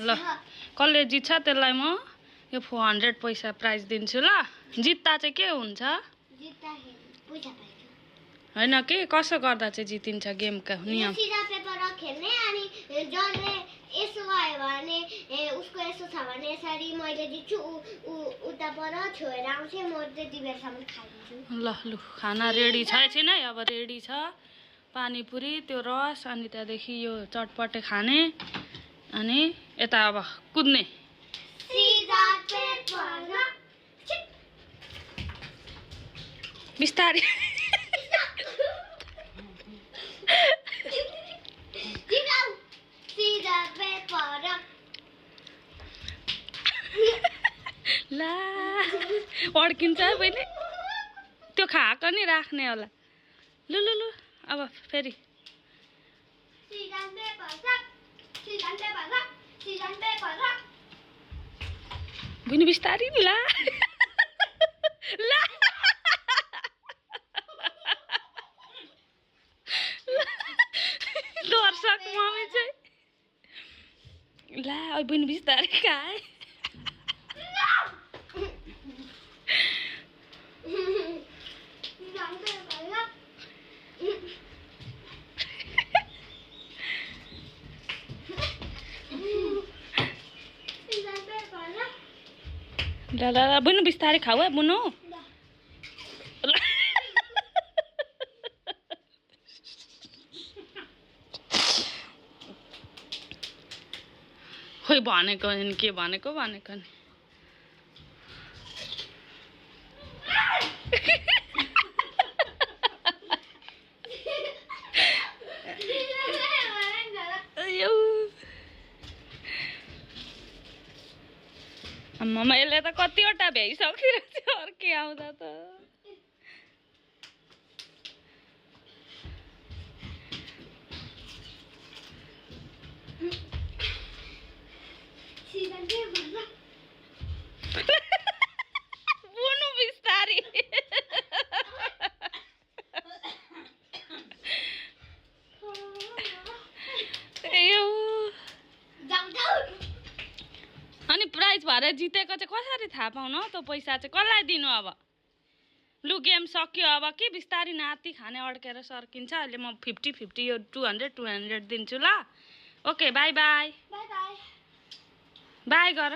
ल कसले जित्छ त्यसलाई म यो 400 पैसा प्राइज दिन्छु ल जित्दा चाहिँ के हुन्छ हैन के कसो गर्दा चाहिँ जितिन्छ गेमका नियम सिधा पेपर खेल्ने अनि जसले यसो गयो भने उसको यसो छ भने यसरी मैले जित्छु उता पर छोएर आउँछ म त्यति बेरसम्म खाइदिन्छु ल लु खाना रेडी छ एकछिन है अब रेडी छ पानीपुरी त्यो रस अनि त्यहाँदेखि यो चटपटे खाने अनि यता अब कुद्ने सिधा पेपर बिस्तारै सिधा पेपर ला अड्किन्छ है बहिनी त्यो खाएको नि राख्ने होला लु लु लु अब फेरि बहिनी बिस्तारै ला ला दर्शक मम्मी चाहिँ ला ओ बहिनी बिस्तारै खाए ल ल ल बुनु बिस्तारै खाऊ है बुनु खोइ भनेको नि के भनेको भनेको नि आम्मामा यसले त कतिवटा भ्याइसकिरहेको थियो अर्कै आउँदा त बुनु बिस्तारी अनि प्राइज भएर जितेको चाहिँ कसरी थाहा पाउनु हौ त्यो पैसा चाहिँ कसलाई दिनु अब लु गेम सक्यो अब के बिस्तारी नाति खाने अड्केर सर्किन्छ अहिले म 50-50 यो 200 दिन्छु ल ओके बाई बाई बाई गर